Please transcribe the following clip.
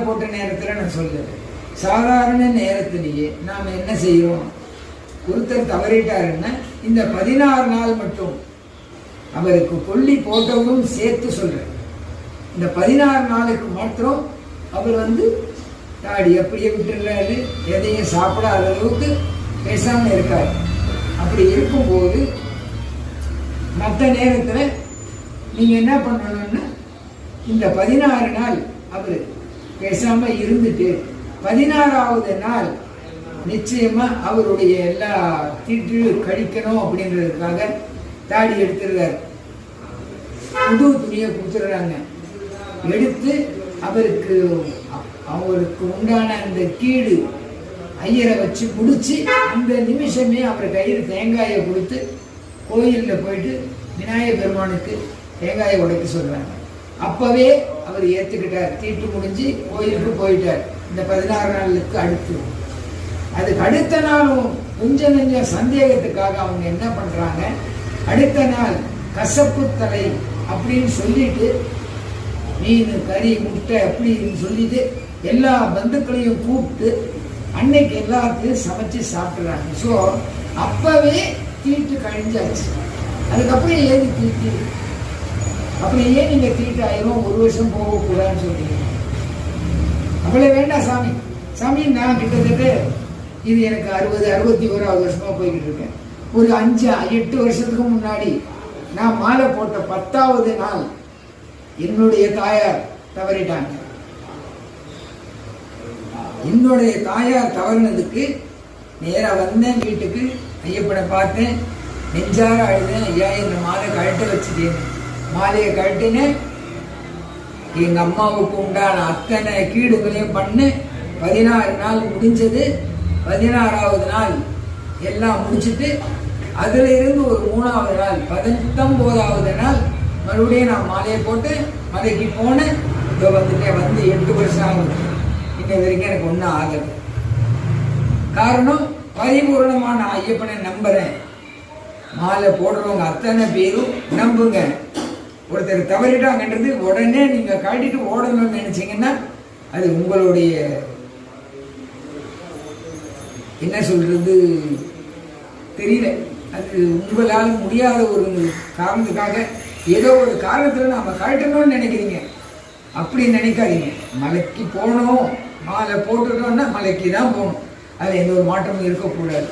போட்ட நேரத்தில் நான் சொல்லுறேன். சாதாரண நேரத்திலேயே நாம் என்ன செய்கிறோம், ஒருத்தர் தவறிட்டாருன்னா இந்த 16 நாள் மட்டும் அவருக்கு கொல்லி போட்டவரும் சேர்த்து சொல்கிறேன். இந்த 16 நாளுக்கு மாத்திரம் அவர் தாடி அப்படியே விட்டுறாரு, எதையும் சாப்பிடாத அளவுக்கு பேசாமல் இருக்காரு. அப்படி இருக்கும்போது மற்ற நேரத்தில் நீங்கள் என்ன பண்ணணும்னா இந்த 16 நாள் அவர் பேசாமல் இருந்துட்டு 16வது நாள் நிச்சயமாக அவருடைய எல்லா தீட்டு கழிக்கணும் அப்படின்றதுக்காக தாடி எடுத்துடுறாரு. புது துணியை கொடுத்துடுறாங்க. எடுத்து அவருக்கு உண்டான அந்த கீடு ஐயரை வச்சு முடிச்சு அந்த நிமிஷமே அவர் கையில் தேங்காயை கொடுத்து கோயிலில் போயிட்டு விநாயகர் பெருமானுக்கு தேங்காயை உடைக்க சொல்கிறாங்க. அப்போவே அவர் ஏற்றுக்கிட்டார். தீட்டு முடிஞ்சு கோயிலுக்கு போயிட்டார். இந்த 16 நாளுக்கு அடுத்து அதுக்கு அடுத்த நாளும் கொஞ்சம் நெஞ்சம் சந்தேகத்துக்காக அவங்க என்ன பண்ணுறாங்க, அடுத்த நாள் கசப்பு தலை அப்படின்னு சொல்லிட்டு மீன் கறி முட்டை அப்படின்னு சொல்லிட்டு எல்லா பந்துக்களையும் கூப்பிட்டு அன்னைக்கு எல்லாத்தையும் சமைச்சு சாப்பிட்றாங்க. ஸோ அப்பவே தீட்டு கழிஞ்சாச்சு. அதுக்கப்புறம் ஏது தீட்டு, அப்புறம் ஏன் நீங்கள் தீட்டு ஆயிரும் 1 வருஷம் போகக்கூடாதுன்னு சொல்றீங்க? அவ்வளோ வேண்டாம் சாமி. சாமி நான் கிட்டத்தட்ட இது எனக்கு 61வது வருஷமா போய்கிட்டு இருக்கேன். ஒரு 5-8 வருஷத்துக்கு முன்னாடி நான் மாலை போட்ட 10வது நாள் என்னுடைய தாயார் தவறிட்டாங்க. என்னுடைய தாயார் தவறினதுக்கு நேராக வந்தேன் வீட்டுக்கு. ஐயப்பனை பார்த்தேன், நெஞ்சார அழுதேன். ஐயா இந்த மாலை கழட்ட வச்சுட்டேன். மாலையை கழட்டினேன். எங்கள் அம்மாவுக்கு உண்டான அத்தனை கீடுகளையும் பண்ணு. 16 நாள் முடிஞ்சது. 16வது நாள் எல்லாம் முடிச்சுட்டு அதுல இருந்து ஒரு 3வது நாள் 19வது நாள் மறுபடியும் நான் மாலையை போட்டு மலைக்கு போனேன். இதோ வந்துட்டேன். 8 வருஷம் ஆகுது. இன்ன வரைக்கும் எனக்கு ஒன்றும் ஆகலை. காரணம் பரிபூர்ணமான ஐயப்பனை நம்புறேன். மாலை போடுறவங்க அத்தனை பேரும் நம்புங்க. ஒருத்தர் தவறிட்டாங்கன்றது உடனே நீங்க காட்டிட்டு ஓடணும்னு நினைச்சீங்கன்னா அது உங்களுடைய என்ன சொல்றது தெரியல. அது உங்களால் முடியாத ஒரு காரணத்துக்காக ஏதோ ஒரு காரணத்துல நாம காட்டணும்னு நினைக்கிறீங்க. அப்படி நினைக்காதீங்க. மலைக்கு போகணும், மாலை போட்டுட்டோம்னா மலைக்கு தான் போகணும். அதில் எந்த ஒரு மாற்றமும் இருக்கக்கூடாது.